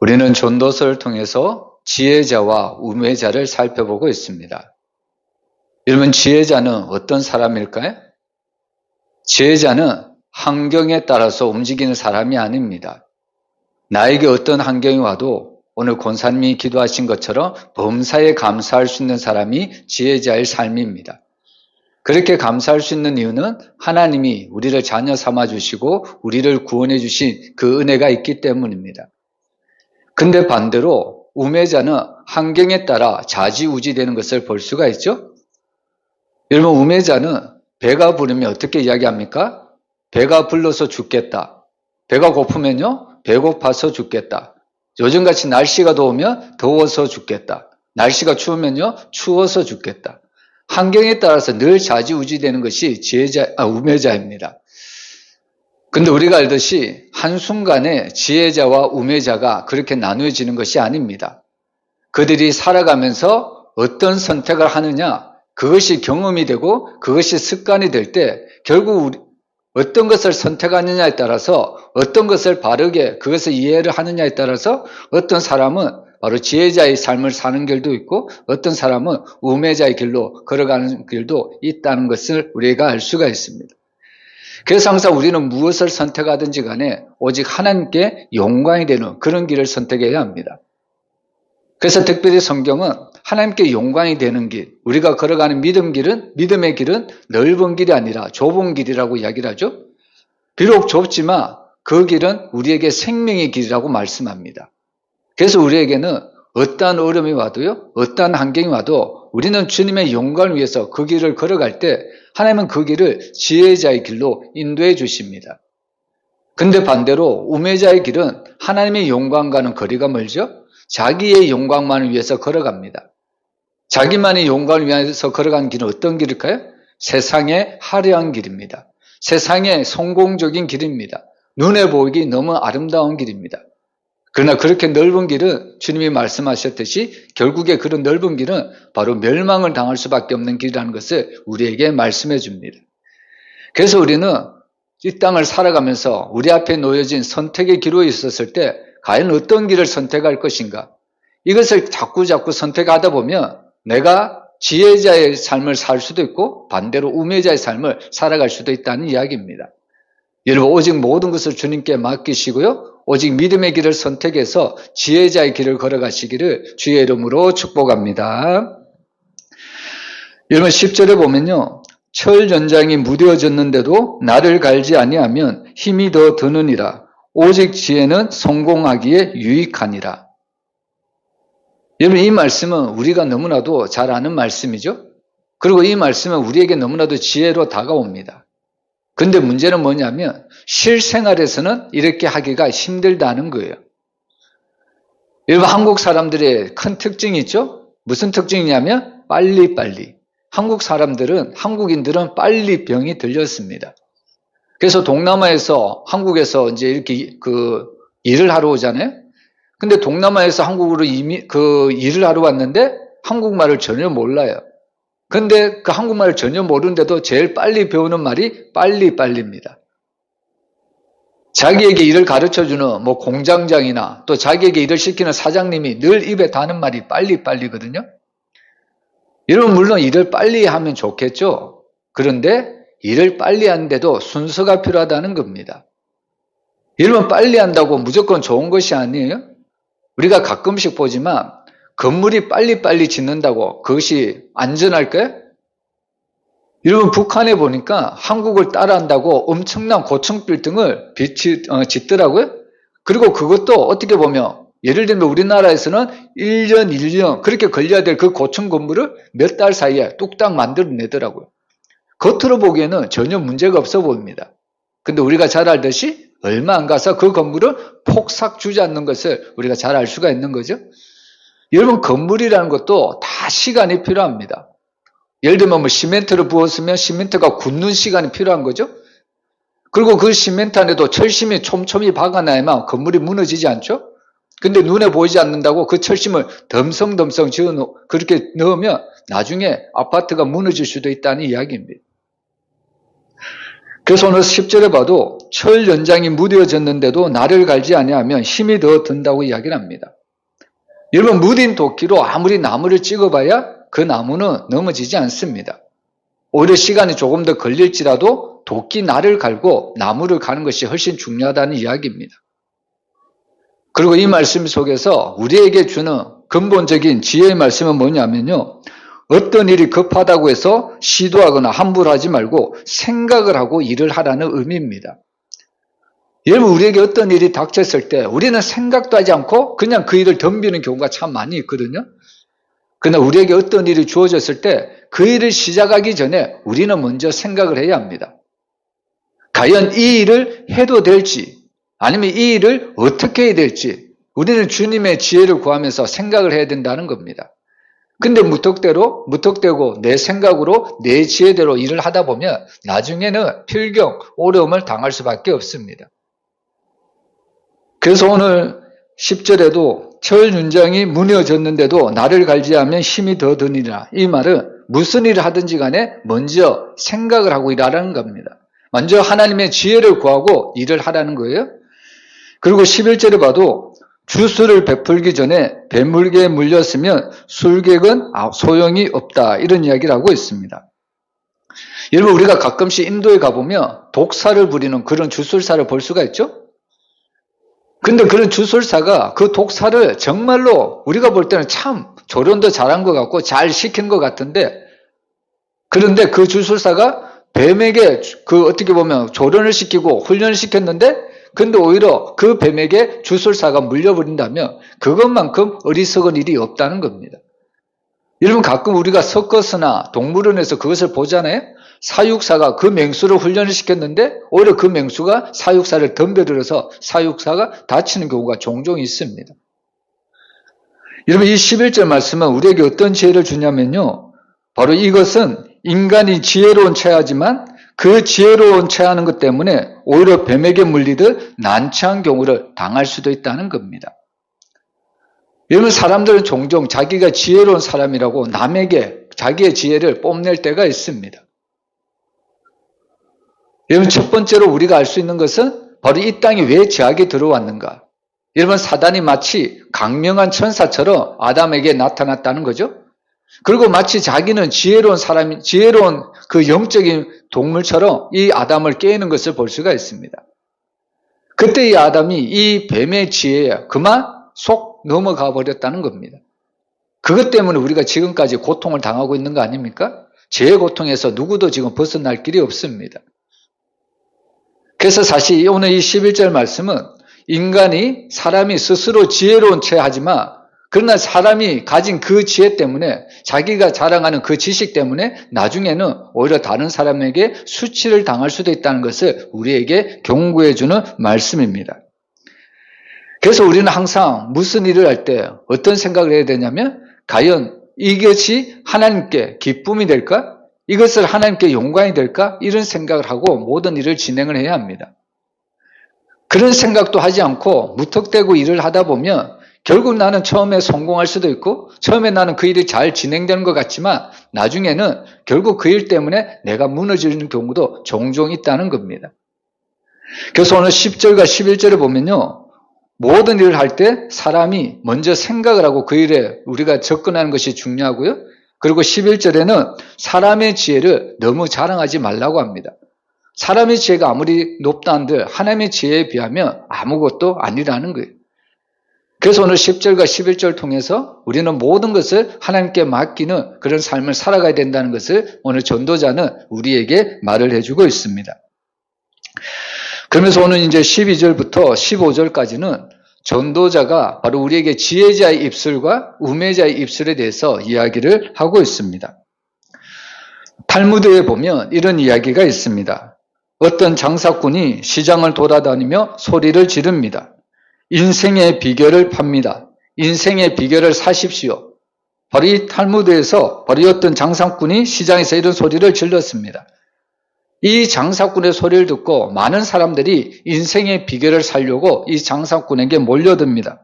우리는 전도서를 통해서 지혜자와 우매자를 살펴보고 있습니다. 여러분, 지혜자는 어떤 사람일까요? 지혜자는 환경에 따라서 움직이는 사람이 아닙니다. 나에게 어떤 환경이 와도 오늘 권사님이 기도하신 것처럼 범사에 감사할 수 있는 사람이 지혜자의 삶입니다. 그렇게 감사할 수 있는 이유는 하나님이 우리를 자녀 삼아 주시고 우리를 구원해 주신 그 은혜가 있기 때문입니다. 근데 반대로 우매자는 환경에 따라 좌지우지되는 것을 볼 수가 있죠. 여러분, 우매자는 배가 부르면 어떻게 이야기합니까? 배가 불러서 죽겠다. 배가 고프면요, 배고파서 죽겠다. 요즘같이 날씨가 더우면 더워서 죽겠다. 날씨가 추우면요, 추워서 죽겠다. 환경에 따라서 늘 좌지우지되는 것이 우매자입니다. 근데 우리가 알듯이 한순간에 지혜자와 우매자가 그렇게 나누어지는 것이 아닙니다. 그들이 살아가면서 어떤 선택을 하느냐, 그것이 경험이 되고 그것이 습관이 될 때 결국 어떤 것을 선택하느냐에 따라서 어떤 것을 바르게 그것을 이해를 하느냐에 따라서 어떤 사람은 바로 지혜자의 삶을 사는 길도 있고 어떤 사람은 우매자의 길로 걸어가는 길도 있다는 것을 우리가 알 수가 있습니다. 그래서 항상 우리는 무엇을 선택하든지 간에 오직 하나님께 영광이 되는 그런 길을 선택해야 합니다. 그래서 특별히 성경은 하나님께 영광이 되는 길, 우리가 걸어가는 믿음의 길은 넓은 길이 아니라 좁은 길이라고 이야기를 하죠. 비록 좁지만 그 길은 우리에게 생명의 길이라고 말씀합니다. 그래서 우리에게는 어떠한 어려움이 와도요, 어떠한 환경이 와도 우리는 주님의 영광을 위해서 그 길을 걸어갈 때 하나님은 그 길을 지혜자의 길로 인도해 주십니다. 근데 반대로 우매자의 길은 하나님의 영광과는 거리가 멀죠? 자기의 영광만을 위해서 걸어갑니다. 자기만의 영광을 위해서 걸어간 길은 어떤 길일까요? 세상의 화려한 길입니다. 세상의 성공적인 길입니다. 눈에 보이기 너무 아름다운 길입니다. 그러나 그렇게 넓은 길은 주님이 말씀하셨듯이 결국에 그런 넓은 길은 바로 멸망을 당할 수밖에 없는 길이라는 것을 우리에게 말씀해 줍니다. 그래서 우리는 이 땅을 살아가면서 우리 앞에 놓여진 선택의 기로에 있었을 때 과연 어떤 길을 선택할 것인가? 이것을 자꾸 선택하다 보면 내가 지혜자의 삶을 살 수도 있고 반대로 우매자의 삶을 살아갈 수도 있다는 이야기입니다. 여러분, 오직 모든 것을 주님께 맡기시고요. 오직 믿음의 길을 선택해서 지혜자의 길을 걸어가시기를 주의 이름으로 축복합니다. 여러분, 10절에 보면요. 철 연장이 무뎌졌는데도 나를 갈지 아니하면 힘이 더 드느니라. 오직 지혜는 성공하기에 유익하니라. 여러분, 이 말씀은 우리가 너무나도 잘 아는 말씀이죠. 그리고 이 말씀은 우리에게 너무나도 지혜로 다가옵니다. 근데 문제는 뭐냐면 실생활에서는 이렇게 하기가 힘들다는 거예요. 여러분, 한국 사람들의 큰 특징이 있죠? 무슨 특징이냐면 빨리빨리. 한국인들은 빨리 병이 들렸습니다. 그래서 동남아에서 한국에서 이제 이렇게 일을 하러 오잖아요. 근데 동남아에서 한국으로 일을 하러 왔는데 한국말을 전혀 몰라요. 근데 그 한국말을 전혀 모르는데도 제일 빨리 배우는 말이 빨리빨리입니다. 자기에게 일을 가르쳐주는 공장장이나 또 자기에게 일을 시키는 사장님이 늘 입에 다는 말이 빨리빨리거든요. 여러분, 물론 일을 빨리 하면 좋겠죠. 그런데 일을 빨리 하는데도 순서가 필요하다는 겁니다. 여러분, 빨리 한다고 무조건 좋은 것이 아니에요. 우리가 가끔씩 보지만 건물이 빨리빨리 짓는다고 그것이 안전할까요? 여러분, 북한에 보니까 한국을 따라한다고 엄청난 고층 빌딩을 짓더라고요. 그리고 그것도 어떻게 보면 예를 들면 우리나라에서는 1년 그렇게 걸려야 될 그 고층 건물을 몇 달 사이에 뚝딱 만들어내더라고요. 겉으로 보기에는 전혀 문제가 없어 보입니다. 근데 우리가 잘 알듯이 얼마 안 가서 그 건물을 폭삭 주저앉는 것을 우리가 잘 알 수가 있는 거죠. 여러분, 건물이라는 것도 다 시간이 필요합니다. 예를 들면 시멘트를 부었으면 시멘트가 굳는 시간이 필요한 거죠. 그리고 그 시멘트 안에도 철심이 촘촘히 박아놔야만 건물이 무너지지 않죠. 근데 눈에 보이지 않는다고 그 철심을 덤성덤성 그렇게 넣으면 나중에 아파트가 무너질 수도 있다는 이야기입니다. 그래서 오늘 10절에 봐도 철 연장이 무뎌졌는데도 나를 갈지 아니하면 힘이 더 든다고 이야기를 합니다. 여러분, 무딘 도끼로 아무리 나무를 찍어봐야 그 나무는 넘어지지 않습니다. 오히려 시간이 조금 더 걸릴지라도 도끼 날을 갈고 나무를 가는 것이 훨씬 중요하다는 이야기입니다. 그리고 이 말씀 속에서 우리에게 주는 근본적인 지혜의 말씀은 뭐냐면요. 어떤 일이 급하다고 해서 시도하거나 함부로 하지 말고 생각을 하고 일을 하라는 의미입니다. 여러분, 우리에게 어떤 일이 닥쳤을 때 우리는 생각도 하지 않고 그냥 그 일을 덤비는 경우가 참 많이 있거든요. 그러나 우리에게 어떤 일이 주어졌을 때 그 일을 시작하기 전에 우리는 먼저 생각을 해야 합니다. 과연 이 일을 해도 될지 아니면 이 일을 어떻게 해야 될지 우리는 주님의 지혜를 구하면서 생각을 해야 된다는 겁니다. 근데 무턱대고 내 생각으로 내 지혜대로 일을 하다 보면 나중에는 필경, 어려움을 당할 수밖에 없습니다. 그래서 오늘 10절에도 철 윤장이 무너졌는데도 나를 갈지 하면 힘이 더 드니라. 이 말은 무슨 일을 하든지 간에 먼저 생각을 하고 일하라는 겁니다. 먼저 하나님의 지혜를 구하고 일을 하라는 거예요. 그리고 11절에 봐도 주술을 베풀기 전에 배물개에 물렸으면 술객은 소용이 없다. 이런 이야기를 하고 있습니다. 여러분, 우리가 가끔씩 인도에 가보면 독사를 부리는 그런 주술사를 볼 수가 있죠? 근데 그런 주술사가 그 독사를 정말로 우리가 볼 때는 참 조련도 잘한 것 같고 잘 시킨 것 같은데, 그런데 그 주술사가 뱀에게 어떻게 보면 조련을 시키고 훈련을 시켰는데, 근데 오히려 그 뱀에게 주술사가 물려버린다면 그것만큼 어리석은 일이 없다는 겁니다. 여러분, 가끔 우리가 서커스나 동물원에서 그것을 보잖아요. 사육사가 그 맹수를 훈련을 시켰는데 오히려 그 맹수가 사육사를 덤벼들어서 사육사가 다치는 경우가 종종 있습니다. 여러분, 이 11절 말씀은 우리에게 어떤 지혜를 주냐면요. 바로 이것은 인간이 지혜로운 체하지만 그 지혜로운 체하는 것 때문에 오히려 뱀에게 물리듯 난처한 경우를 당할 수도 있다는 겁니다. 여러분, 사람들은 종종 자기가 지혜로운 사람이라고 남에게 자기의 지혜를 뽐낼 때가 있습니다. 여러분, 첫 번째로 우리가 알 수 있는 것은 바로 이 땅에 왜 죄악이 들어왔는가. 여러분, 사단이 마치 강명한 천사처럼 아담에게 나타났다는 거죠. 그리고 마치 자기는 지혜로운 그 영적인 동물처럼 이 아담을 깨우는 것을 볼 수가 있습니다. 그때 이 아담이 이 뱀의 지혜에 그만 속 넘어가 버렸다는 겁니다. 그것 때문에 우리가 지금까지 고통을 당하고 있는 거 아닙니까? 죄의 고통에서 누구도 지금 벗어날 길이 없습니다. 그래서 사실 오늘 이 11절 말씀은 사람이 스스로 지혜로운 체하지만 그러나 사람이 가진 그 지혜 때문에 자기가 자랑하는 그 지식 때문에 나중에는 오히려 다른 사람에게 수치를 당할 수도 있다는 것을 우리에게 경고해 주는 말씀입니다. 그래서 우리는 항상 무슨 일을 할 때 어떤 생각을 해야 되냐면 과연 이것이 하나님께 기쁨이 될까? 이것을 하나님께 영광이 될까? 이런 생각을 하고 모든 일을 진행을 해야 합니다. 그런 생각도 하지 않고 무턱대고 일을 하다 보면 결국 나는 처음에 성공할 수도 있고 처음에 나는 그 일이 잘 진행되는 것 같지만 나중에는 결국 그 일 때문에 내가 무너지는 경우도 종종 있다는 겁니다. 그래서 오늘 10절과 11절에 보면요. 모든 일을 할 때 사람이 먼저 생각을 하고 그 일에 우리가 접근하는 것이 중요하고요. 그리고 11절에는 사람의 지혜를 너무 자랑하지 말라고 합니다. 사람의 지혜가 아무리 높다 한들 하나님의 지혜에 비하면 아무것도 아니라는 거예요. 그래서 오늘 10절과 11절 통해서 우리는 모든 것을 하나님께 맡기는 그런 삶을 살아가야 된다는 것을 오늘 전도자는 우리에게 말을 해주고 있습니다. 그러면서 오늘 이제 12절부터 15절까지는 전도자가 바로 우리에게 지혜자의 입술과 우매자의 입술에 대해서 이야기를 하고 있습니다. 탈무드에 보면 이런 이야기가 있습니다. 어떤 장사꾼이 시장을 돌아다니며 소리를 지릅니다. 인생의 비결을 팝니다. 인생의 비결을 사십시오. 바로 이 탈무드에서 바로 어떤 장사꾼이 시장에서 이런 소리를 질렀습니다. 이 장사꾼의 소리를 듣고 많은 사람들이 인생의 비결을 살려고 이 장사꾼에게 몰려듭니다.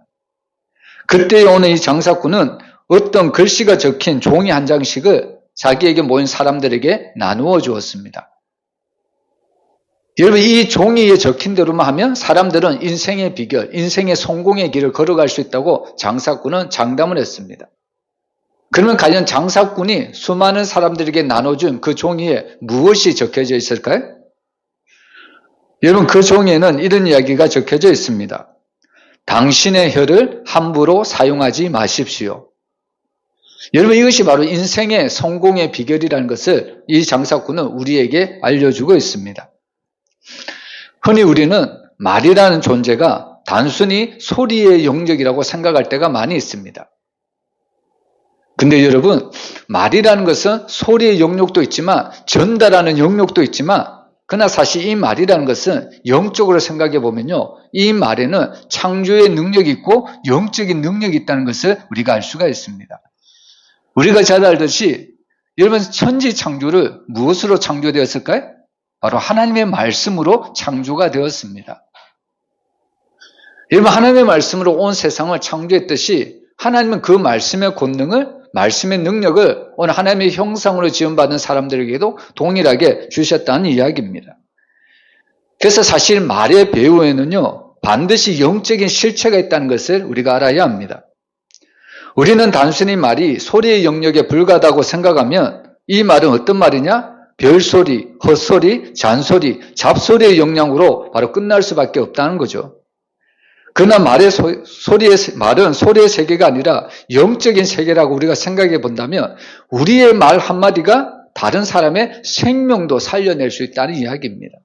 그때 오는 이 장사꾼은 어떤 글씨가 적힌 종이 한 장씩을 자기에게 모인 사람들에게 나누어 주었습니다. 여러분, 이 종이에 적힌 대로만 하면 사람들은 인생의 비결, 인생의 성공의 길을 걸어갈 수 있다고 장사꾼은 장담을 했습니다. 그러면 과연 장사꾼이 수많은 사람들에게 나눠준 그 종이에 무엇이 적혀져 있을까요? 여러분, 그 종이에는 이런 이야기가 적혀져 있습니다. 당신의 혀를 함부로 사용하지 마십시오. 여러분, 이것이 바로 인생의 성공의 비결이라는 것을 이 장사꾼은 우리에게 알려주고 있습니다. 흔히 우리는 말이라는 존재가 단순히 소리의 영역이라고 생각할 때가 많이 있습니다. 근데 여러분, 말이라는 것은 소리의 영역도 있지만 전달하는 영역도 있지만 그러나 사실 이 말이라는 것은 영적으로 생각해 보면요, 이 말에는 창조의 능력이 있고 영적인 능력이 있다는 것을 우리가 알 수가 있습니다. 우리가 잘 알듯이 여러분, 천지 창조를 무엇으로 창조되었을까요? 바로 하나님의 말씀으로 창조가 되었습니다. 여러분, 하나님의 말씀으로 온 세상을 창조했듯이 하나님은 그 말씀의 권능을, 말씀의 능력을 오늘 하나님의 형상으로 지음받은 사람들에게도 동일하게 주셨다는 이야기입니다. 그래서 사실 말의 배후에는요, 반드시 영적인 실체가 있다는 것을 우리가 알아야 합니다. 우리는 단순히 말이 소리의 영역에 불과하다고 생각하면 이 말은 어떤 말이냐? 별소리, 헛소리, 잔소리, 잡소리의 영향으로 바로 끝날 수밖에 없다는 거죠. 그러나 말은 소리의 세계가 아니라 영적인 세계라고 우리가 생각해 본다면 우리의 말 한마디가 다른 사람의 생명도 살려낼 수 있다는 이야기입니다.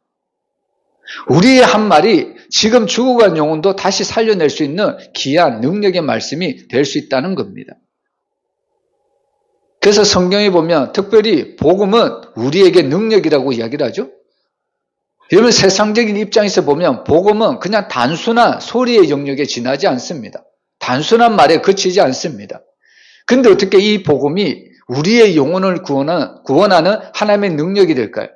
우리의 한 말이 지금 죽어간 영혼도 다시 살려낼 수 있는 귀한 능력의 말씀이 될 수 있다는 겁니다. 그래서 성경에 보면 특별히 복음은 우리에게 능력이라고 이야기를 하죠. 여러분, 세상적인 입장에서 보면 복음은 그냥 단순한 소리의 영역에 지나지 않습니다. 단순한 말에 그치지 않습니다. 근데 어떻게 이 복음이 우리의 영혼을 구원하는 하나님의 능력이 될까요?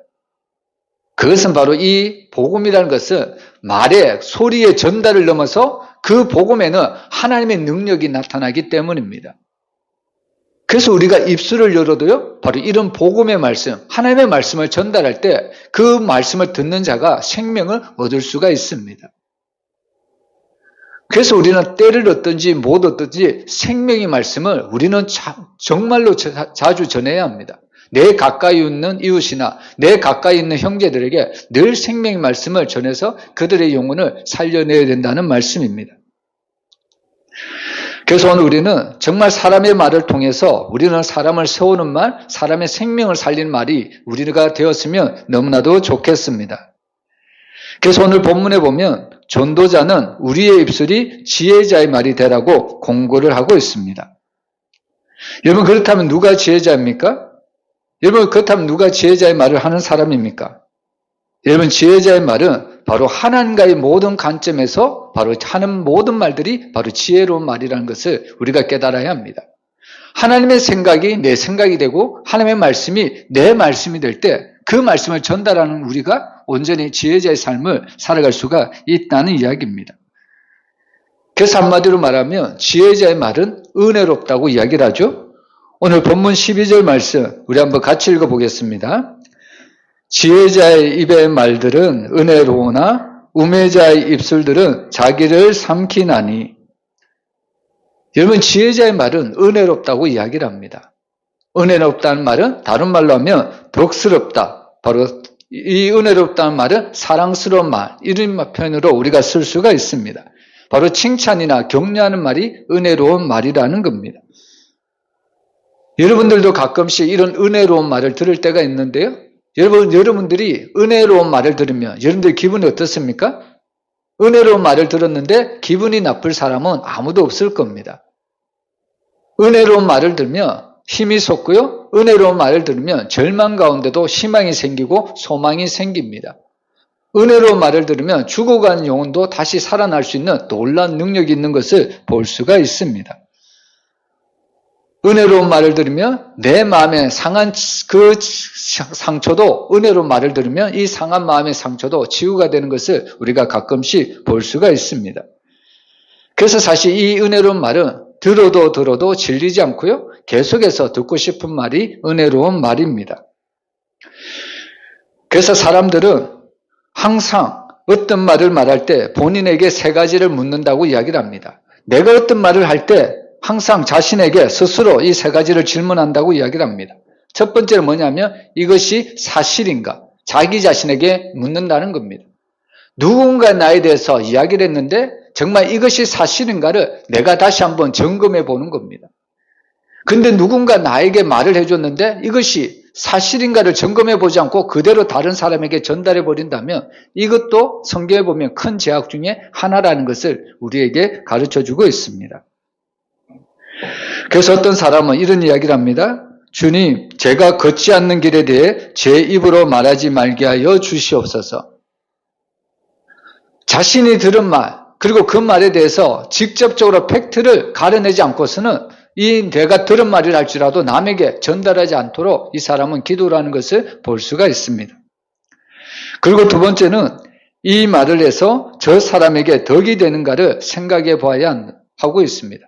그것은 바로 이 복음이라는 것은 말의 소리의 전달을 넘어서 그 복음에는 하나님의 능력이 나타나기 때문입니다. 그래서 우리가 입술을 열어도요, 바로 이런 복음의 말씀, 하나님의 말씀을 전달할 때 그 말씀을 듣는 자가 생명을 얻을 수가 있습니다. 그래서 우리는 때를 얻든지 못 얻든지 생명의 말씀을 우리는 정말로 자주 전해야 합니다. 내 가까이 있는 이웃이나 내 가까이 있는 형제들에게 늘 생명의 말씀을 전해서 그들의 영혼을 살려내야 된다는 말씀입니다. 그래서 오늘 우리는 정말 사람의 말을 통해서 우리는 사람을 세우는 말, 사람의 생명을 살리는 말이 우리가 되었으면 너무나도 좋겠습니다. 그래서 오늘 본문에 보면 전도자는 우리의 입술이 지혜자의 말이 되라고 공고를 하고 있습니다. 여러분, 그렇다면 누가 지혜자입니까? 여러분, 그렇다면 누가 지혜자의 말을 하는 사람입니까? 여러분, 지혜자의 말은 바로 하나님과의 모든 관점에서 바로 하는 모든 말들이 바로 지혜로운 말이라는 것을 우리가 깨달아야 합니다. 하나님의 생각이 내 생각이 되고 하나님의 말씀이 내 말씀이 될 때 그 말씀을 전달하는 우리가 온전히 지혜자의 삶을 살아갈 수가 있다는 이야기입니다. 그래서 한마디로 말하면 지혜자의 말은 은혜롭다고 이야기를 하죠. 오늘 본문 12절 말씀 우리 한번 같이 읽어보겠습니다. 지혜자의 입의 말들은 은혜로우나 우매자의 입술들은 자기를 삼키나니. 여러분, 지혜자의 말은 은혜롭다고 이야기를 합니다. 은혜롭다는 말은 다른 말로 하면 덕스럽다. 바로 이 은혜롭다는 말은 사랑스러운 말, 이런 표현으로 우리가 쓸 수가 있습니다. 바로 칭찬이나 격려하는 말이 은혜로운 말이라는 겁니다. 여러분들도 가끔씩 이런 은혜로운 말을 들을 때가 있는데요. 여러분들이 은혜로운 말을 들으면 여러분들 기분이 어떻습니까? 은혜로운 말을 들었는데 기분이 나쁠 사람은 아무도 없을 겁니다. 은혜로운 말을 들으면 힘이 솟고요. 은혜로운 말을 들으면 절망 가운데도 희망이 생기고 소망이 생깁니다. 은혜로운 말을 들으면 죽어간 영혼도 다시 살아날 수 있는 놀라운 능력이 있는 것을 볼 수가 있습니다. 은혜로운 말을 들으면 내 마음에 상한 그 상처도 은혜로운 말을 들으면 이 상한 마음의 상처도 치유가 되는 것을 우리가 가끔씩 볼 수가 있습니다. 그래서 사실 이 은혜로운 말은 들어도 질리지 않고요. 계속해서 듣고 싶은 말이 은혜로운 말입니다. 그래서 사람들은 항상 어떤 말을 말할 때 본인에게 세 가지를 묻는다고 이야기를 합니다. 내가 어떤 말을 할 때 항상 자신에게 스스로 이 세 가지를 질문한다고 이야기를 합니다. 첫 번째는 뭐냐면 이것이 사실인가? 자기 자신에게 묻는다는 겁니다. 누군가 나에 대해서 이야기를 했는데 정말 이것이 사실인가를 내가 다시 한번 점검해 보는 겁니다. 근데 누군가 나에게 말을 해줬는데 이것이 사실인가를 점검해 보지 않고 그대로 다른 사람에게 전달해 버린다면 이것도 성경에 보면 큰 죄악 중에 하나라는 것을 우리에게 가르쳐 주고 있습니다. 그래서 어떤 사람은 이런 이야기를 합니다. 주님, 제가 걷지 않는 길에 대해 제 입으로 말하지 말게 하여 주시옵소서. 자신이 들은 말, 그리고 그 말에 대해서 직접적으로 팩트를 가려내지 않고서는 이 내가 들은 말이라 할지라도 남에게 전달하지 않도록 이 사람은 기도를 하는 것을 볼 수가 있습니다. 그리고 두 번째는 이 말을 해서 저 사람에게 덕이 되는가를 생각해 봐야 하고 있습니다.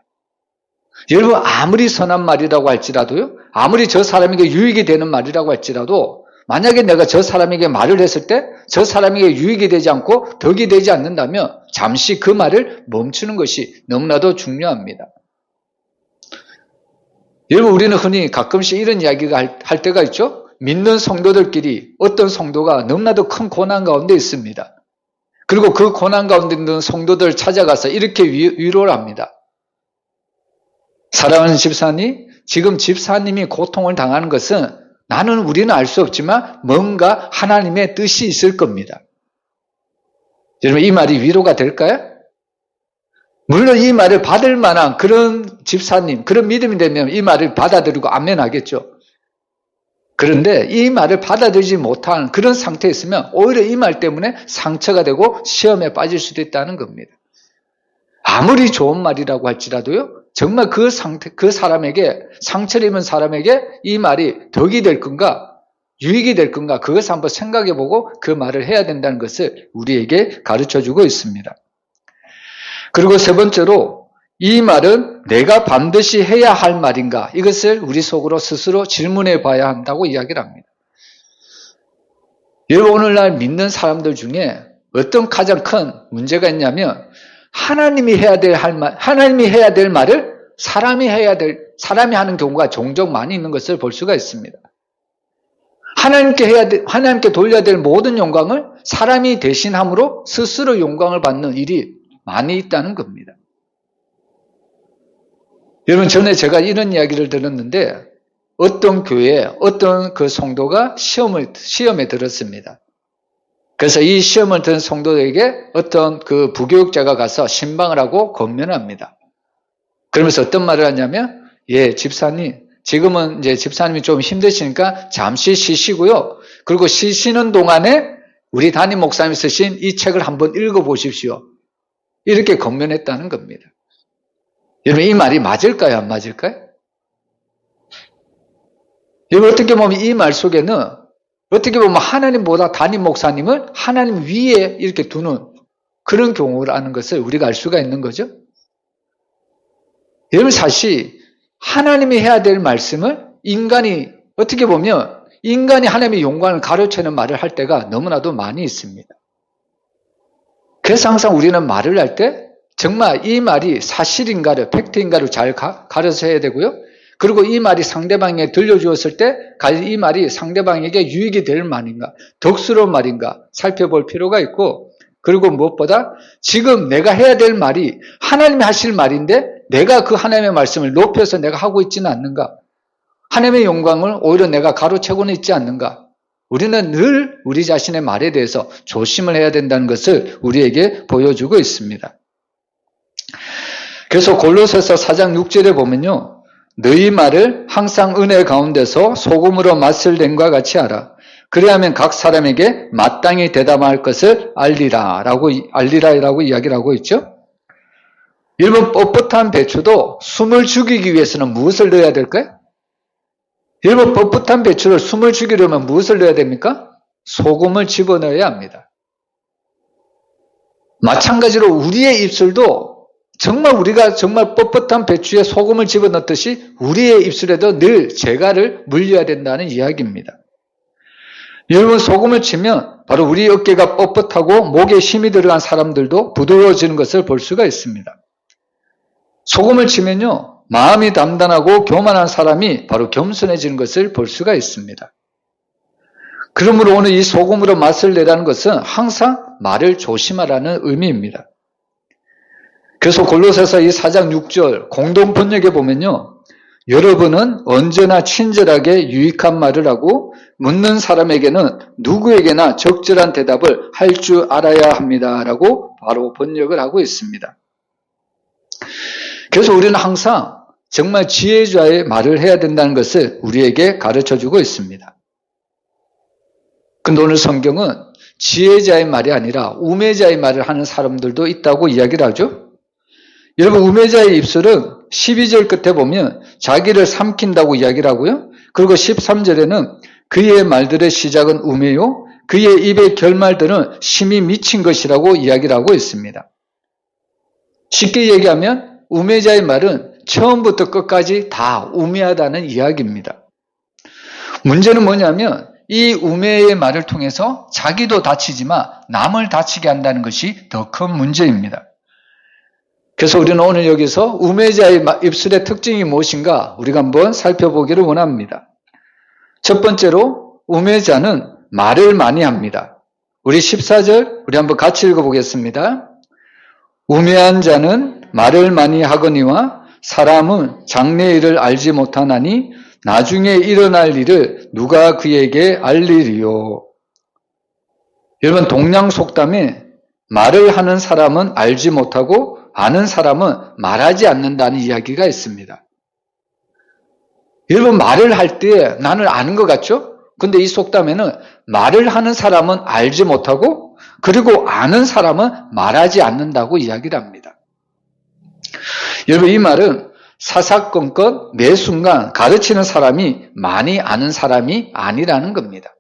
여러분, 아무리 선한 말이라고 할지라도요, 아무리 저 사람에게 유익이 되는 말이라고 할지라도 만약에 내가 저 사람에게 말을 했을 때 저 사람에게 유익이 되지 않고 덕이 되지 않는다면 잠시 그 말을 멈추는 것이 너무나도 중요합니다. 여러분, 우리는 흔히 가끔씩 이런 이야기가 할 때가 있죠. 믿는 성도들끼리 어떤 성도가 너무나도 큰 고난 가운데 있습니다. 그리고 그 고난 가운데 있는 성도들을 찾아가서 이렇게 위로를 합니다. 사랑하는 집사님, 지금 집사님이 고통을 당하는 것은 우리는 알 수 없지만 뭔가 하나님의 뜻이 있을 겁니다. 여러분, 이 말이 위로가 될까요? 물론 이 말을 받을 만한 그런 집사님, 그런 믿음이 되면 이 말을 받아들이고 아멘 하겠죠. 그런데 이 말을 받아들이지 못한 그런 상태에 있으면 오히려 이 말 때문에 상처가 되고 시험에 빠질 수도 있다는 겁니다. 아무리 좋은 말이라고 할지라도요, 정말 그 사람에게, 상처를 입은 사람에게 이 말이 덕이 될 건가, 유익이 될 건가, 그것을 한번 생각해 보고 그 말을 해야 된다는 것을 우리에게 가르쳐 주고 있습니다. 그리고 세 번째로 이 말은 내가 반드시 해야 할 말인가, 이것을 우리 속으로 스스로 질문해 봐야 한다고 이야기를 합니다. 여러분, 오늘날 믿는 사람들 중에 어떤 가장 큰 문제가 있냐면 하나님이 해야 될 말을 사람이 하는 경우가 종종 많이 있는 것을 볼 수가 있습니다. 하나님께 돌려야 될 모든 영광을 사람이 대신함으로 스스로 영광을 받는 일이 많이 있다는 겁니다. 여러분, 전에 제가 이런 이야기를 들었는데 어떤 교회에 어떤 그 성도가 시험에 들었습니다. 그래서 이 시험을 든 성도에게 어떤 그 부교육자가 가서 신방을 하고 권면합니다. 그러면서 어떤 말을 하냐면, 예, 집사님, 지금은 이제 집사님이 좀 힘드시니까 잠시 쉬시고요. 그리고 쉬시는 동안에 우리 담임 목사님이 쓰신 이 책을 한번 읽어보십시오. 이렇게 권면했다는 겁니다. 여러분, 이 말이 맞을까요? 안 맞을까요? 여러분, 어떻게 보면 이 말 속에는 어떻게 보면 하나님보다 담임 목사님을 하나님 위에 이렇게 두는 그런 경우라는 것을 우리가 알 수가 있는 거죠. 여러분, 사실 하나님이 해야 될 말씀을 어떻게 보면 인간이 하나님의 영광을 가로채는 말을 할 때가 너무나도 많이 있습니다. 그래서 항상 우리는 말을 할 때 정말 이 말이 사실인가를, 팩트인가를 잘 가르쳐야 되고요. 그리고 이 말이 상대방에게 들려주었을 때 이 말이 상대방에게 유익이 될 말인가, 덕스러운 말인가 살펴볼 필요가 있고, 그리고 무엇보다 지금 내가 해야 될 말이 하나님이 하실 말인데 내가 그 하나님의 말씀을 높여서 내가 하고 있지는 않는가, 하나님의 영광을 오히려 내가 가로채고는 있지 않는가. 우리는 늘 우리 자신의 말에 대해서 조심을 해야 된다는 것을 우리에게 보여주고 있습니다. 그래서 골로새서 4장 6절에 보면요, 너희 말을 항상 은혜 가운데서 소금으로 맛을 낸과 같이 하라. 그래야면 각 사람에게 마땅히 대답할 것을 알리라라고 이야기를 하고 있죠. 여러분, 뻣뻣한 배추도 숨을 죽이기 위해서는 무엇을 넣어야 될까요? 여러분, 뻣뻣한 배추를 숨을 죽이려면 무엇을 넣어야 됩니까? 소금을 집어넣어야 합니다. 마찬가지로 우리의 입술도 우리가 정말 뻣뻣한 배추에 소금을 집어넣듯이 우리의 입술에도 늘 재갈을 물려야 된다는 이야기입니다. 여러분, 소금을 치면 바로 우리 어깨가 뻣뻣하고 목에 힘이 들어간 사람들도 부드러워지는 것을 볼 수가 있습니다. 소금을 치면요, 마음이 단단하고 교만한 사람이 바로 겸손해지는 것을 볼 수가 있습니다. 그러므로 오늘 이 소금으로 맛을 내라는 것은 항상 말을 조심하라는 의미입니다. 그래서 골로새서 이 4장 6절 공동 번역에 보면요, 여러분은 언제나 친절하게 유익한 말을 하고 묻는 사람에게는 누구에게나 적절한 대답을 할 줄 알아야 합니다라고 바로 번역을 하고 있습니다. 그래서 우리는 항상 정말 지혜자의 말을 해야 된다는 것을 우리에게 가르쳐주고 있습니다. 근데 오늘 성경은 지혜자의 말이 아니라 우매자의 말을 하는 사람들도 있다고 이야기를 하죠. 여러분, 우매자의 입술은 12절 끝에 보면 자기를 삼킨다고 이야기를 하고요. 그리고 13절에는 그의 말들의 시작은 우매요, 그의 입의 결말들은 심히 미친 것이라고 이야기를 하고 있습니다. 쉽게 얘기하면 우매자의 말은 처음부터 끝까지 다 우매하다는 이야기입니다. 문제는 뭐냐면 이 우매의 말을 통해서 자기도 다치지만 남을 다치게 한다는 것이 더 큰 문제입니다. 그래서 우리는 오늘 여기서 우매자의 입술의 특징이 무엇인가 우리가 한번 살펴보기를 원합니다. 첫 번째로 우매자는 말을 많이 합니다. 우리 14절 우리 한번 같이 읽어보겠습니다. 우매한 자는 말을 많이 하거니와 사람은 장래일을 알지 못하나니 나중에 일어날 일을 누가 그에게 알리리요. 여러분, 동양 속담에 말을 하는 사람은 알지 못하고 아는 사람은 말하지 않는다는 이야기가 있습니다. 여러분, 말을 할 때 나는 아는 것 같죠? 근데 이 속담에는 말을 하는 사람은 알지 못하고 그리고 아는 사람은 말하지 않는다고 이야기를 합니다. 여러분, 이 말은 사사건건 매 순간 가르치는 사람이 많이 아는 사람이 아니라는 겁니다.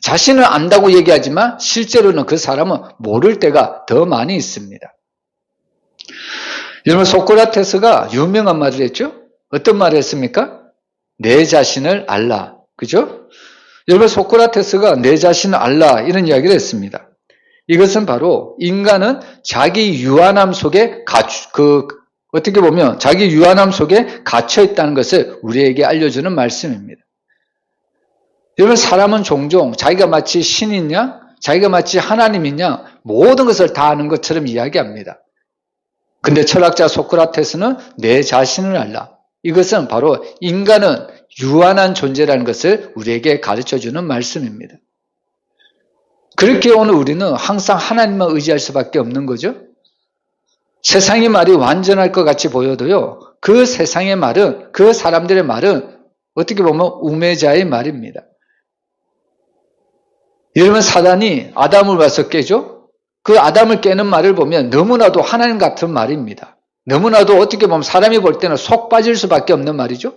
자신은 안다고 얘기하지만 실제로는 그 사람은 모를 때가 더 많이 있습니다. 여러분, 소크라테스가 유명한 말을 했죠? 어떤 말을 했습니까? 내 자신을 알라. 그죠? 여러분, 소크라테스가 내 자신을 알라 이런 이야기를 했습니다. 이것은 바로 인간은 자기 유한함 속에 어떻게 보면 자기 유한함 속에 갇혀 있다는 것을 우리에게 알려주는 말씀입니다. 여러분, 사람은 종종 자기가 마치 신이냐, 자기가 마치 하나님이냐 모든 것을 다 아는 것처럼 이야기합니다. 근데 철학자 소크라테스는 내 자신을 알라. 이것은 바로 인간은 유한한 존재라는 것을 우리에게 가르쳐주는 말씀입니다. 그렇게 오늘 우리는 항상 하나님만 의지할 수밖에 없는 거죠. 세상의 말이 완전할 것 같이 보여도요, 그 세상의 말은, 그 사람들의 말은 어떻게 보면 우매자의 말입니다. 여러분, 사단이 아담을 봐서 깨죠? 그 아담을 깨는 말을 보면 너무나도 하나님 같은 말입니다. 너무나도 어떻게 보면 사람이 볼 때는 속 빠질 수밖에 없는 말이죠.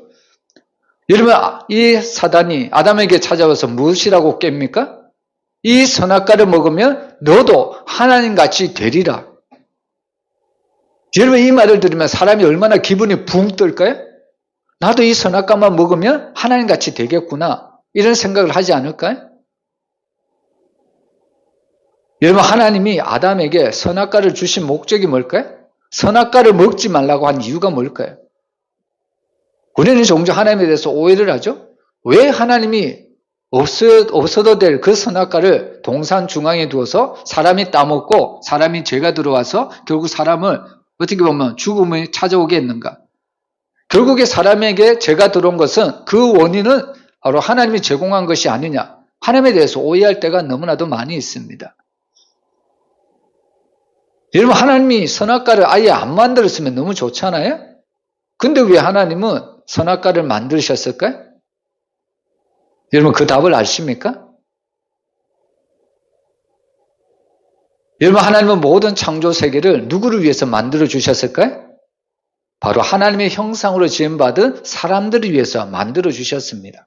여러분, 이 사단이 아담에게 찾아와서 무엇이라고 깹니까? 이 선악과를 먹으면 너도 하나님같이 되리라. 여러분, 이 말을 들으면 사람이 얼마나 기분이 붕 뜰까요? 나도 이 선악과만 먹으면 하나님같이 되겠구나, 이런 생각을 하지 않을까요? 여러분, 하나님이 아담에게 선악과를 주신 목적이 뭘까요? 선악과를 먹지 말라고 한 이유가 뭘까요? 우리는 종종 하나님에 대해서 오해를 하죠. 왜 하나님이 없어도 될 그 선악과를 동산 중앙에 두어서 사람이 따먹고 사람이 죄가 들어와서 결국 사람을 어떻게 보면 죽음이 찾아오게 했는가? 결국에 사람에게 죄가 들어온 것은 그 원인은 바로 하나님이 제공한 것이 아니냐? 하나님에 대해서 오해할 때가 너무나도 많이 있습니다. 여러분, 하나님이 선악과를 아예 안 만들었으면 너무 좋잖아요? 근데 왜 하나님은 선악과를 만드셨을까요? 여러분, 그 답을 아십니까? 여러분, 하나님은 모든 창조 세계를 누구를 위해서 만들어 주셨을까요? 바로 하나님의 형상으로 지음받은 사람들을 위해서 만들어 주셨습니다.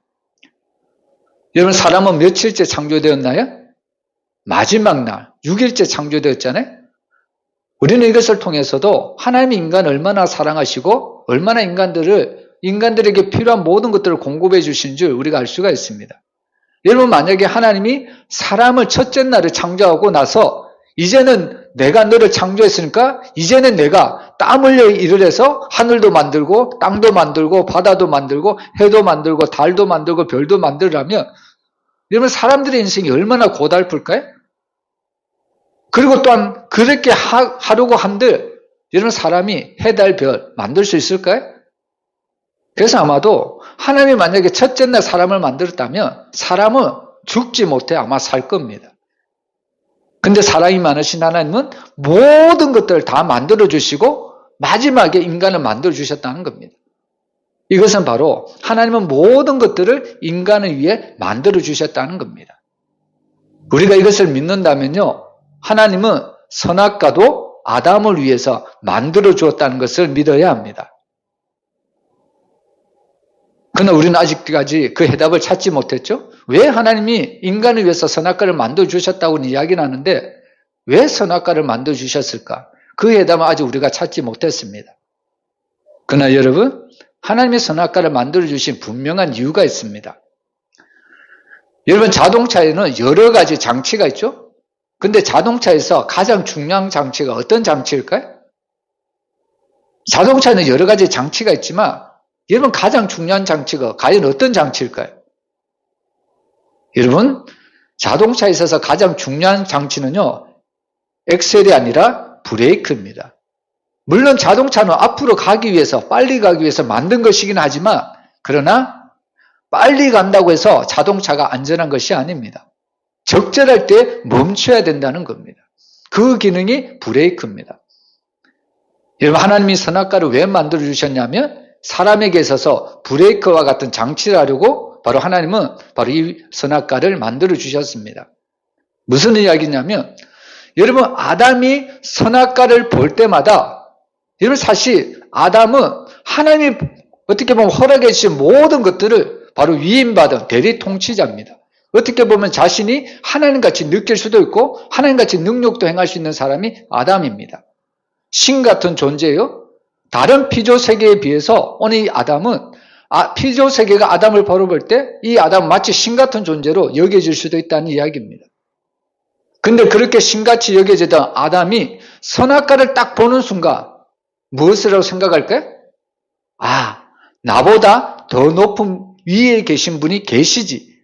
여러분, 사람은 며칠째 창조되었나요? 마지막 날 6일째 창조되었잖아요. 우리는 이것을 통해서도 하나님이 인간을 얼마나 사랑하시고 얼마나 인간들에게 필요한 모든 것들을 공급해 주신 줄 우리가 알 수가 있습니다. 여러분 만약에 하나님이 사람을 첫째 날에 창조하고 나서 이제는 내가 너를 창조했으니까 이제는 내가 땀 흘려 일을 해서 하늘도 만들고 땅도 만들고 바다도 만들고 해도 만들고 달도 만들고 별도 만들라면 여러분 사람들의 인생이 얼마나 고달플까요? 그리고 또한 그렇게 하려고 한들 여러분 사람이 해, 달, 별 만들 수 있을까요? 그래서 아마도 하나님이 만약에 첫째 날 사람을 만들었다면 사람은 죽지 못해 아마 살 겁니다. 근데 사랑이 많으신 하나님은 모든 것들을 다 만들어주시고 마지막에 인간을 만들어주셨다는 겁니다. 이것은 바로 하나님은 모든 것들을 인간을 위해 만들어주셨다는 겁니다. 우리가 이것을 믿는다면요, 하나님은 선악과도 아담을 위해서 만들어주었다는 것을 믿어야 합니다. 그러나 우리는 아직까지 그 해답을 찾지 못했죠? 왜 하나님이 인간을 위해서 선악과를 만들어주셨다고는 이야기는 하는데 왜 선악과를 만들어주셨을까? 그 해답은 아직 우리가 찾지 못했습니다. 그러나 여러분, 하나님의 선악과를 만들어주신 분명한 이유가 있습니다. 여러분, 자동차에는 여러 가지 장치가 있죠? 근데 자동차에서 가장 중요한 장치가 어떤 장치일까요? 자동차에는 여러 가지 장치가 있지만 여러분 가장 중요한 장치가 과연 어떤 장치일까요? 여러분 자동차에 있어서 가장 중요한 장치는요 엑셀이 아니라 브레이크입니다. 물론 자동차는 앞으로 가기 위해서 빨리 가기 위해서 만든 것이긴 하지만 그러나 빨리 간다고 해서 자동차가 안전한 것이 아닙니다. 적절할 때 멈춰야 된다는 겁니다. 그 기능이 브레이크입니다. 여러분 하나님이 선악과를 왜 만들어 주셨냐면 사람에게 있어서 브레이크와 같은 장치를 하려고 바로 하나님은 바로 이 선악과를 만들어 주셨습니다. 무슨 이야기냐면 여러분 아담이 선악과를 볼 때마다 여러분 사실 아담은 하나님이 어떻게 보면 허락해 주신 모든 것들을 바로 위임받은 대리 통치자입니다. 어떻게 보면 자신이 하나님같이 느낄 수도 있고 하나님같이 능력도 행할 수 있는 사람이 아담입니다. 신 같은 존재예요. 다른 피조세계에 비해서 오늘 이 아담은 피조세계가 아담을 바라볼 때 이 아담은 마치 신 같은 존재로 여겨질 수도 있다는 이야기입니다. 근데 그렇게 신같이 여겨지던 아담이 선악과를 딱 보는 순간 무엇이라고 생각할까요? 나보다 더 높은 위에 계신 분이 계시지.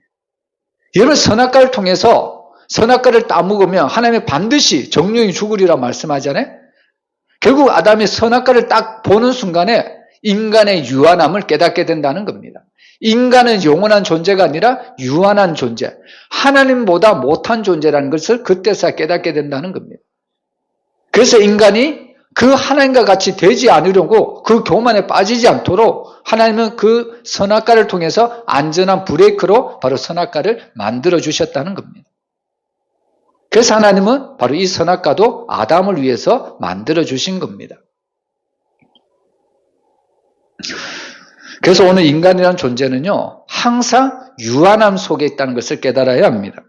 여러분 선악과를 통해서 선악과를 따먹으면 하나님이 반드시 정령이 죽으리라 말씀하잖아요. 결국 아담이 선악과를 딱 보는 순간에 인간의 유한함을 깨닫게 된다는 겁니다. 인간은 영원한 존재가 아니라 유한한 존재, 하나님보다 못한 존재라는 것을 그때서야 깨닫게 된다는 겁니다. 그래서 인간이 그 하나님과 같이 되지 않으려고 그 교만에 빠지지 않도록 하나님은 그 선악과를 통해서 안전한 브레이크로 바로 선악과를 만들어 주셨다는 겁니다. 그래서 하나님은 바로 이 선악과도 아담을 위해서 만들어 주신 겁니다. 그래서 오늘 인간이라는 존재는요 항상 유한함 속에 있다는 것을 깨달아야 합니다.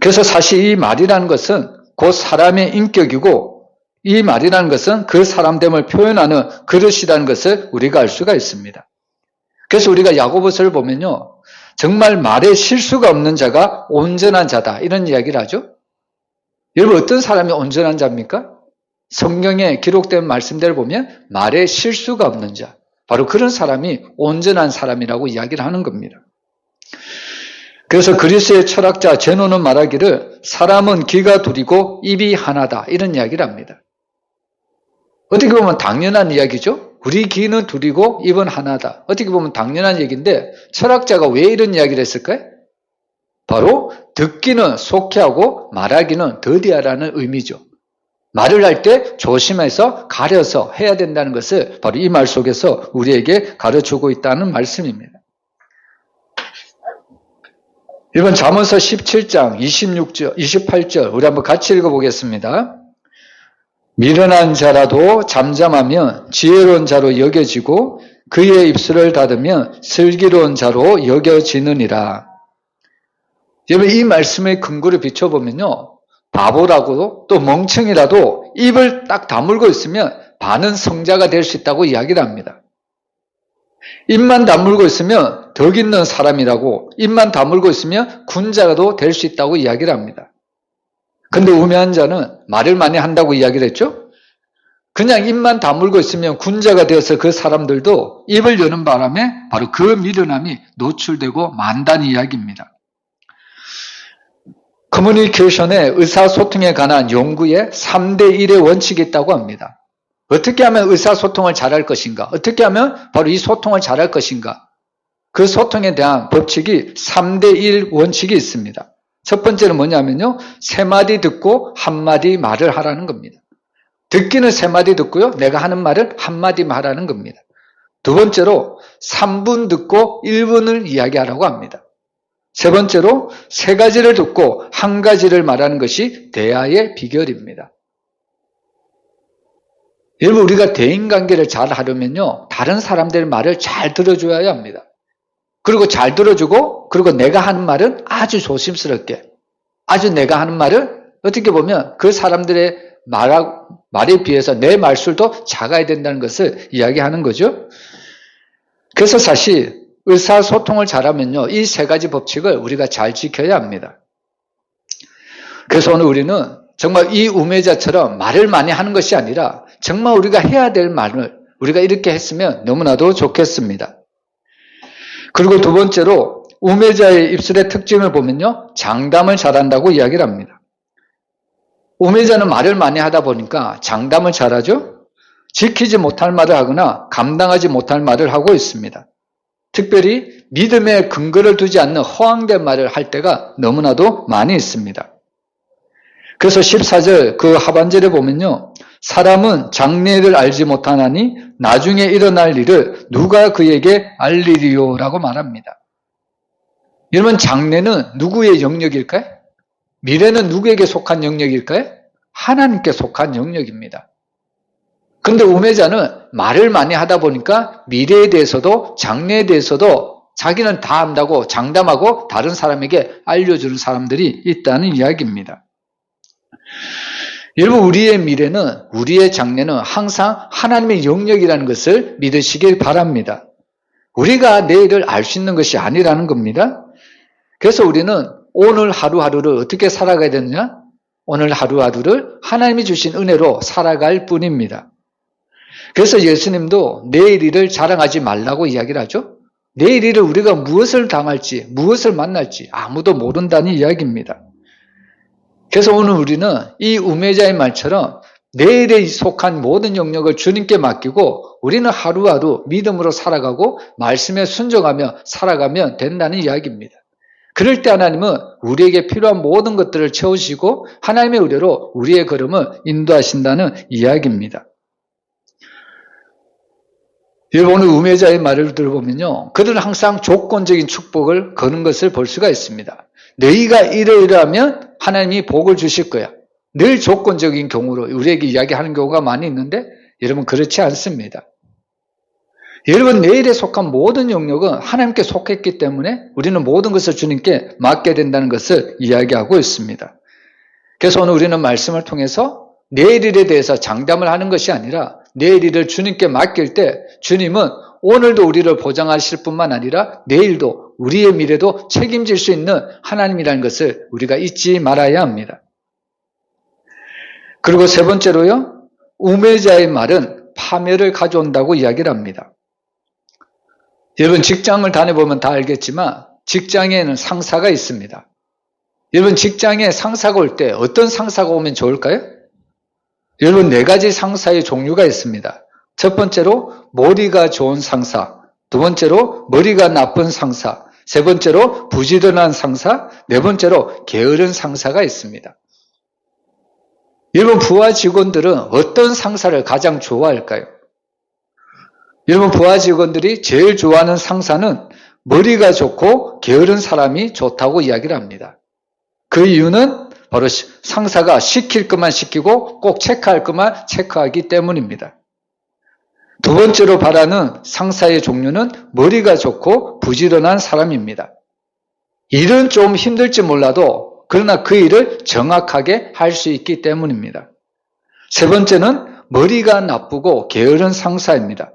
그래서 사실 이 말이라는 것은 곧 사람의 인격이고 이 말이라는 것은 그 사람됨을 표현하는 그릇이라는 것을 우리가 알 수가 있습니다. 그래서 우리가 야고보서를 보면요 정말 말에 실수가 없는 자가 온전한 자다 이런 이야기를 하죠. 여러분 어떤 사람이 온전한 자입니까? 성경에 기록된 말씀대로 보면 말에 실수가 없는 자 바로 그런 사람이 온전한 사람이라고 이야기를 하는 겁니다. 그래서 그리스의 철학자 제노는 말하기를 사람은 귀가 둘이고 입이 하나다 이런 이야기를 합니다. 어떻게 보면 당연한 이야기죠. 우리 귀는 둘이고 입은 하나다. 어떻게 보면 당연한 얘기인데 철학자가 왜 이런 이야기를 했을까요? 바로 듣기는 속히하고 말하기는 더디하라는 의미죠. 말을 할 때 조심해서 가려서 해야 된다는 것을 바로 이 말 속에서 우리에게 가르쳐주고 있다는 말씀입니다. 이번 잠언서 17장 26절, 28절 우리 한번 같이 읽어보겠습니다. 미련한 자라도 잠잠하면 지혜로운 자로 여겨지고 그의 입술을 닫으면 슬기로운 자로 여겨지느니라. 여러분 이 말씀의 근거를 비춰보면요. 바보라고 또 멍청이라도 입을 딱 다물고 있으면 반은 성자가 될 수 있다고 이야기를 합니다. 입만 다물고 있으면 덕 있는 사람이라고, 입만 다물고 있으면 군자도 될 수 있다고 이야기를 합니다. 근데 우매한 자는 말을 많이 한다고 이야기를 했죠? 그냥 입만 다물고 있으면 군자가 되어서 그 사람들도 입을 여는 바람에 바로 그 미련함이 노출되고 만다는 이야기입니다. 커뮤니케이션의 의사소통에 관한 연구에 3대1의 원칙이 있다고 합니다. 어떻게 하면 의사소통을 잘할 것인가? 어떻게 하면 바로 이 소통을 잘할 것인가? 그 소통에 대한 법칙이 3대1 원칙이 있습니다. 첫 번째는 뭐냐면요. 3마디 듣고 1마디 말을 하라는 겁니다. 듣기는 3마디 듣고요. 내가 하는 말은 1마디 말하는 겁니다. 두 번째로 3분 듣고 1분을 이야기하라고 합니다. 세 번째로 3가지를 듣고 1가지를 말하는 것이 대화의 비결입니다. 여러분, 우리가 대인관계를 잘 하려면요, 다른 사람들의 말을 잘 들어줘야 합니다. 그리고 잘 들어주고, 그리고 내가 하는 말은 아주 조심스럽게, 아주 내가 하는 말을 어떻게 보면 그 사람들의 말에 비해서 내 말술도 작아야 된다는 것을 이야기하는 거죠. 그래서 사실 의사소통을 잘하면요, 이 3가지 법칙을 우리가 잘 지켜야 합니다. 그래서 오늘 우리는 정말 이 우매자처럼 말을 많이 하는 것이 아니라 정말 우리가 해야 될 말을 우리가 이렇게 했으면 너무나도 좋겠습니다. 그리고 두 번째로 우매자의 입술의 특징을 보면요, 장담을 잘한다고 이야기를 합니다. 우매자는 말을 많이 하다 보니까 장담을 잘하죠. 지키지 못할 말을 하거나 감당하지 못할 말을 하고 있습니다. 특별히 믿음에 근거를 두지 않는 허황된 말을 할 때가 너무나도 많이 있습니다. 그래서 14절 그 하반절에 보면요, 사람은 장래를 알지 못하나니 나중에 일어날 일을 누가 그에게 알리리요 라고 말합니다. 여러분, 장래는 누구의 영역일까요? 미래는 누구에게 속한 영역일까요? 하나님께 속한 영역입니다. 그런데 우매자는 말을 많이 하다 보니까 미래에 대해서도 장래에 대해서도 자기는 다 안다고 장담하고 다른 사람에게 알려주는 사람들이 있다는 이야기입니다. 여러분, 우리의 미래는, 우리의 장래는 항상 하나님의 영역이라는 것을 믿으시길 바랍니다. 우리가 내일을 알 수 있는 것이 아니라는 겁니다. 그래서 우리는 오늘 하루하루를 어떻게 살아가야 되느냐? 오늘 하루하루를 하나님이 주신 은혜로 살아갈 뿐입니다. 그래서 예수님도 내일 일을 자랑하지 말라고 이야기를 하죠. 내일 일을 우리가 무엇을 당할지, 무엇을 만날지 아무도 모른다는 이야기입니다. 그래서 오늘 우리는 이 우매자의 말처럼 내일에 속한 모든 영역을 주님께 맡기고 우리는 하루하루 믿음으로 살아가고 말씀에 순종하며 살아가면 된다는 이야기입니다. 그럴 때 하나님은 우리에게 필요한 모든 것들을 채우시고 하나님의 의뢰로 우리의 걸음을 인도하신다는 이야기입니다. 여러분, 오늘 우매자의 말을 들어보면요, 그들은 항상 조건적인 축복을 거는 것을 볼 수가 있습니다. 너희가 이러이러하면 하나님이 복을 주실 거야. 늘 조건적인 경우로 우리에게 이야기하는 경우가 많이 있는데 여러분, 그렇지 않습니다. 여러분, 내일에 속한 모든 영역은 하나님께 속했기 때문에 우리는 모든 것을 주님께 맡게 된다는 것을 이야기하고 있습니다. 그래서 오늘 우리는 말씀을 통해서 내일 일에 대해서 장담을 하는 것이 아니라 내일 일을 주님께 맡길 때 주님은 오늘도 우리를 보장하실 뿐만 아니라 내일도 우리의 미래도 책임질 수 있는 하나님이라는 것을 우리가 잊지 말아야 합니다. 그리고 세 번째로요, 우매자의 말은 파멸을 가져온다고 이야기를 합니다. 여러분, 직장을 다녀보면 다 알겠지만 직장에는 상사가 있습니다. 여러분, 직장에 상사가 올 때 어떤 상사가 오면 좋을까요? 여러분, 4가지 상사의 종류가 있습니다. 첫 번째로 머리가 좋은 상사, 두 번째로 머리가 나쁜 상사, 세 번째로 부지런한 상사, 네 번째로 게으른 상사가 있습니다. 여러분, 부하 직원들은 어떤 상사를 가장 좋아할까요? 여러분, 부하 직원들이 제일 좋아하는 상사는 머리가 좋고 게으른 사람이 좋다고 이야기를 합니다. 그 이유는 바로 상사가 시킬 것만 시키고 꼭 체크할 것만 체크하기 때문입니다. 두 번째로 바라는 상사의 종류는 머리가 좋고 부지런한 사람입니다. 일은 좀 힘들지 몰라도 그러나 그 일을 정확하게 할 수 있기 때문입니다. 세 번째는 머리가 나쁘고 게으른 상사입니다.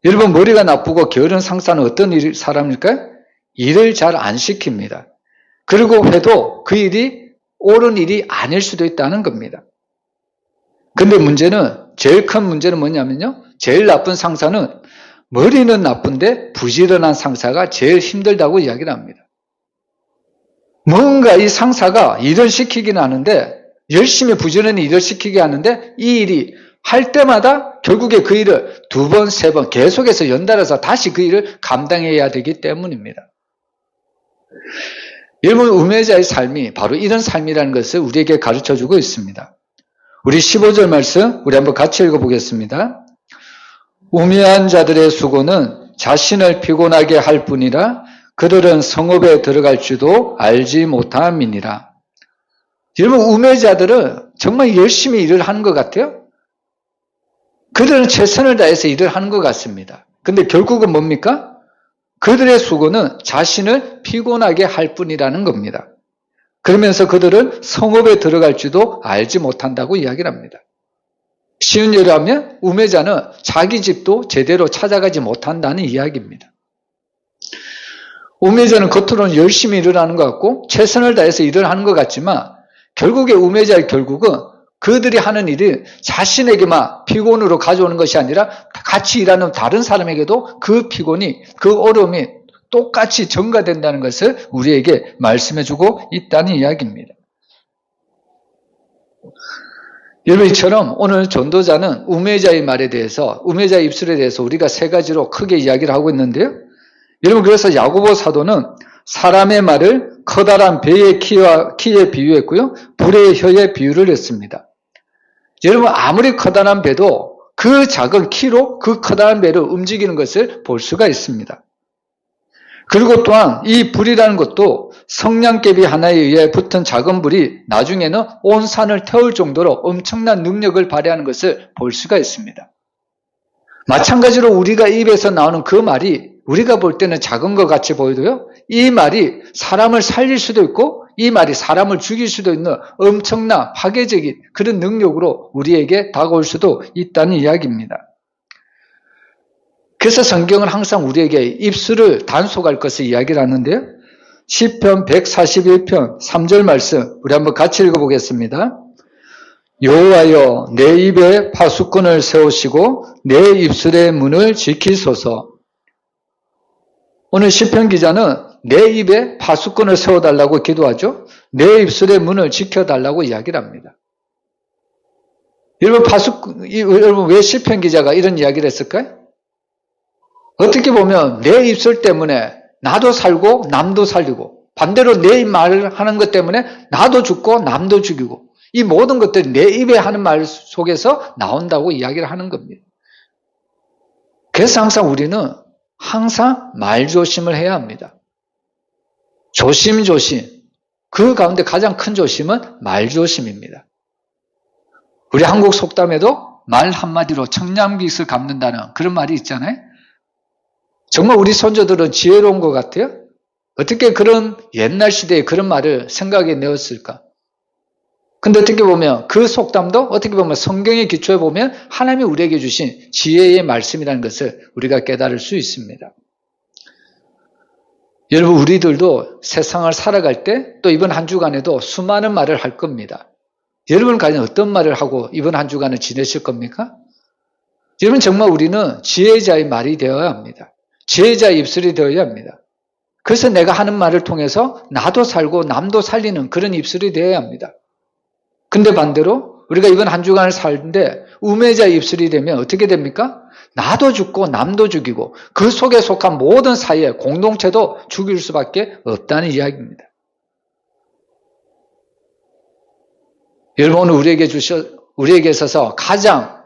여러분, 머리가 나쁘고 게으른 상사는 어떤 사람일까요? 일을 잘 안 시킵니다. 그리고 해도 그 일이 옳은 일이 아닐 수도 있다는 겁니다. 근데 제일 큰 문제는 뭐냐면요. 제일 나쁜 상사는 머리는 나쁜데 부지런한 상사가 제일 힘들다고 이야기를 합니다. 뭔가 이 상사가 일을 시키긴 하는데, 열심히 부지런히 일을 시키게 하는데, 이 일이 할 때마다 결국에 그 일을 2번, 3번 계속해서 연달아서 다시 그 일을 감당해야 되기 때문입니다. 여러분, 우매자의 삶이 바로 이런 삶이라는 것을 우리에게 가르쳐주고 있습니다. 우리 15절 말씀 우리 한번 같이 읽어보겠습니다. 우매한 자들의 수고는 자신을 피곤하게 할 뿐이라 그들은 성읍에 들어갈 줄도 알지 못함이니라. 여러분, 우매자들은 정말 열심히 일을 하는 것 같아요. 그들은 최선을 다해서 일을 하는 것 같습니다. 근데 결국은 뭡니까? 그들의 수고는 자신을 피곤하게 할 뿐이라는 겁니다. 그러면서 그들은 성읍에 들어갈 줄도 알지 못한다고 이야기를 합니다. 쉬운 예로 하면 우매자는 자기 집도 제대로 찾아가지 못한다는 이야기입니다. 우매자는 겉으로는 열심히 일을 하는 것 같고 최선을 다해서 일을 하는 것 같지만 결국에 우매자의 결국은 그들이 하는 일이 자신에게만 피곤으로 가져오는 것이 아니라 같이 일하는 다른 사람에게도 그 피곤이, 그 어려움이 똑같이 전가된다는 것을 우리에게 말씀해주고 있다는 이야기입니다. 여러분, 이처럼 오늘 전도자는 우매자의 말에 대해서, 우매자의 입술에 대해서 우리가 3가지로 크게 이야기를 하고 있는데요. 여러분, 그래서 야고보 사도는 사람의 말을 커다란 배의 키에 비유했고요. 불의 혀에 비유를 했습니다. 여러분, 아무리 커다란 배도 그 작은 키로 그 커다란 배를 움직이는 것을 볼 수가 있습니다. 그리고 또한 이 불이라는 것도 성냥개비 하나에 의해 붙은 작은 불이 나중에는 온 산을 태울 정도로 엄청난 능력을 발휘하는 것을 볼 수가 있습니다. 마찬가지로 우리가 입에서 나오는 그 말이 우리가 볼 때는 작은 것 같이 보여도요, 이 말이 사람을 살릴 수도 있고 이 말이 사람을 죽일 수도 있는 엄청난 파괴적인 그런 능력으로 우리에게 다가올 수도 있다는 이야기입니다. 그래서 성경은 항상 우리에게 입술을 단속할 것을 이야기를 하는데요. 시편 141편 3절 말씀 우리 한번 같이 읽어보겠습니다. 여호와여, 내 입에 파수꾼을 세우시고 내 입술의 문을 지키소서. 오늘 시편 기자는 내 입에 파수꾼을 세워달라고 기도하죠. 내 입술의 문을 지켜달라고 이야기를 합니다. 여러분 왜 시편 기자가 이런 이야기를 했을까요? 어떻게 보면 내 입술 때문에 나도 살고 남도 살리고, 반대로 내 말을 하는 것 때문에 나도 죽고 남도 죽이고, 이 모든 것들이 내 입에 하는 말 속에서 나온다고 이야기를 하는 겁니다. 그래서 항상 우리는 항상 말조심을 해야 합니다. 조심조심. 그 가운데 가장 큰 조심은 말조심입니다. 우리 한국 속담에도 말 한마디로 청량빛을 갚는다는 그런 말이 있잖아요. 정말 우리 손자들은 지혜로운 것 같아요. 어떻게 그런 옛날 시대에 그런 말을 생각해 내었을까? 근데 어떻게 보면 그 속담도 어떻게 보면 성경의 기초에 보면 하나님이 우리에게 주신 지혜의 말씀이라는 것을 우리가 깨달을 수 있습니다. 여러분, 우리들도 세상을 살아갈 때 또 이번 한 주간에도 수많은 말을 할 겁니다. 여러분 과연 어떤 말을 하고 이번 한 주간을 지내실 겁니까? 여러분, 정말 우리는 지혜자의 말이 되어야 합니다. 지혜자의 입술이 되어야 합니다. 그래서 내가 하는 말을 통해서 나도 살고 남도 살리는 그런 입술이 되어야 합니다. 근데 반대로 우리가 이번 한 주간을 살는데 우매자의 입술이 되면 어떻게 됩니까? 나도 죽고 남도 죽이고 그 속에 속한 모든 사회 공동체도 죽일 수밖에 없다는 이야기입니다. 여러분, 오늘 우리에게 있어서 가장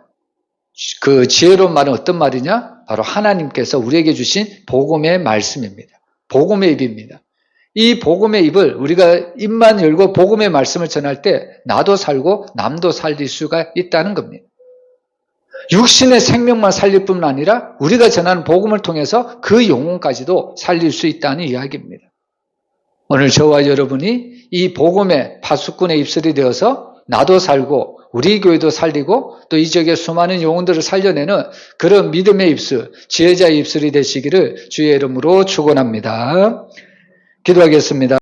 그 지혜로운 말은 어떤 말이냐? 바로 하나님께서 우리에게 주신 복음의 말씀입니다. 복음의 입입니다. 이 복음의 입을 우리가 입만 열고 복음의 말씀을 전할 때 나도 살고 남도 살릴 수가 있다는 겁니다. 육신의 생명만 살릴 뿐만 아니라 우리가 전하는 복음을 통해서 그 영혼까지도 살릴 수 있다는 이야기입니다. 오늘 저와 여러분이 이 복음의 파수꾼의 입술이 되어서 나도 살고 우리 교회도 살리고 또 이 지역의 수많은 영혼들을 살려내는 그런 믿음의 입술, 지혜자의 입술이 되시기를 주의 이름으로 축원합니다. 기도하겠습니다.